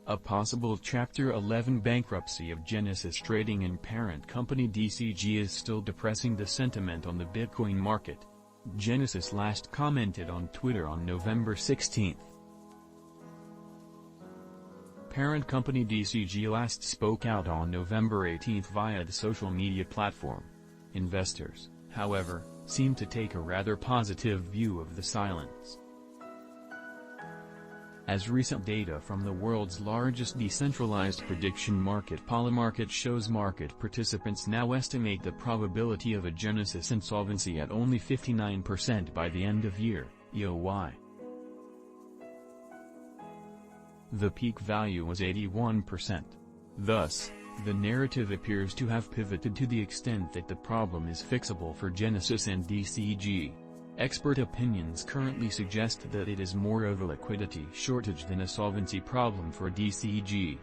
A possible Chapter 11 bankruptcy of Genesis Trading and parent company DCG is still depressing the sentiment on the Bitcoin market. Genesis last commented on Twitter on November 16. Parent company DCG last spoke out on November 18 via the social media platform. Investors, however, seem to take a rather positive view of the silence, as recent data from the world's largest decentralized prediction market Polymarket shows market participants now estimate the probability of a Genesis insolvency at only 59% by the end of year, EOY. The peak value was 81%. Thus, the narrative appears to have pivoted to the extent that the problem is fixable for Genesis and DCG. Expert opinions currently suggest that it is more of a liquidity shortage than a solvency problem for DCG.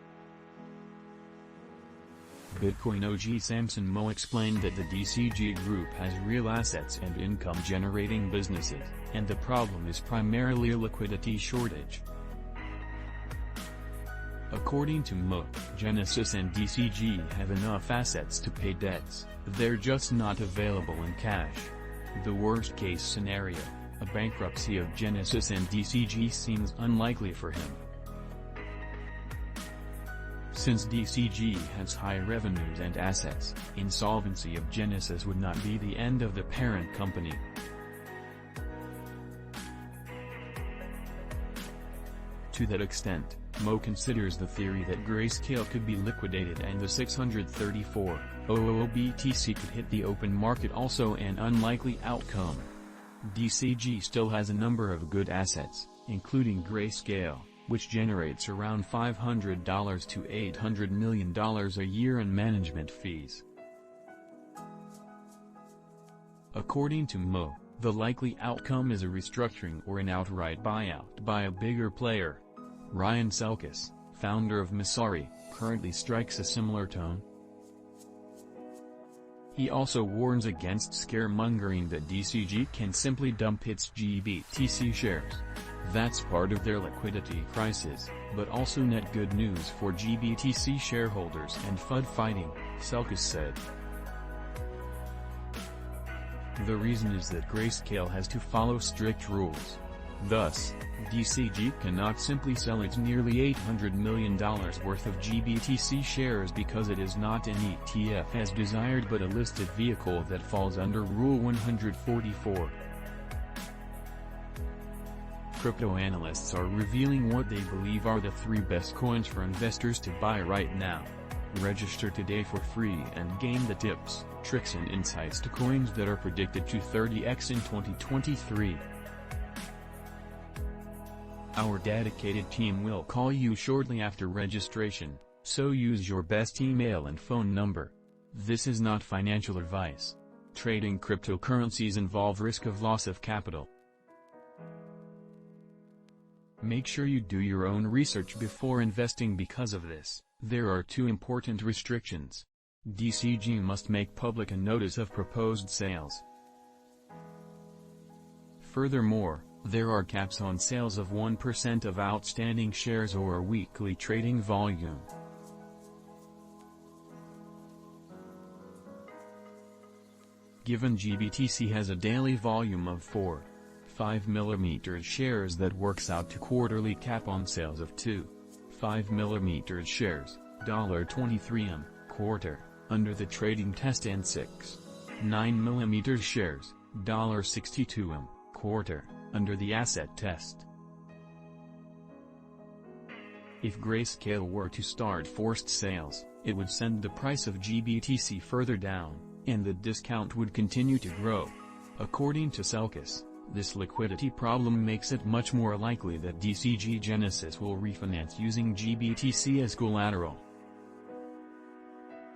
Bitcoin OG Samson Moe explained that the DCG group has real assets and income-generating businesses, and the problem is primarily a liquidity shortage. According to Moe, Genesis and DCG have enough assets to pay debts, they're just not available in cash. The worst-case scenario, a bankruptcy of Genesis and DCG, seems unlikely for him. Since DCG has high revenues and assets, insolvency of Genesis would not be the end of the parent company. To that extent, Moe considers the theory that Grayscale could be liquidated and the 634,000 BTC could hit the open market also an unlikely outcome. DCG still has a number of good assets, including Grayscale, which generates around $500 to $800 million a year in management fees. According to Moe, the likely outcome is a restructuring or an outright buyout by a bigger player. Ryan Selkis, founder of Messari, currently strikes a similar tone. He also warns against scaremongering that DCG can simply dump its GBTC shares. That's part of their liquidity crisis, but also net good news for GBTC shareholders and FUD fighting, Selkis said. The reason is that Grayscale has to follow strict rules. Thus, DCG cannot simply sell its nearly $800 million worth of GBTC shares because it is not an ETF as desired but a listed vehicle that falls under Rule 144. Crypto analysts are revealing what they believe are the 3 best coins for investors to buy right now. Register today for free and gain the tips, tricks and insights to coins that are predicted to 30x in 2023. Our dedicated team will call you shortly after registration, so use your best email and phone number. This is not financial advice. Trading cryptocurrencies involve risk of loss of capital. Make sure you do your own research before investing because of this. There are 2 important restrictions. DCG must make public a notice of proposed sales. Furthermore, there are caps on sales of 1% of outstanding shares or weekly trading volume. Given GBTC has a daily volume of 5 mm shares, that works out to quarterly cap on sales of 5 mm shares, $23 quarter, under the trading test, and 9 mm shares, $62 quarter, under the asset test. If Grayscale were to start forced sales, it would send the price of GBTC further down, and the discount would continue to grow. According to Selkis, this liquidity problem makes it much more likely that DCG Genesis will refinance using GBTC as collateral.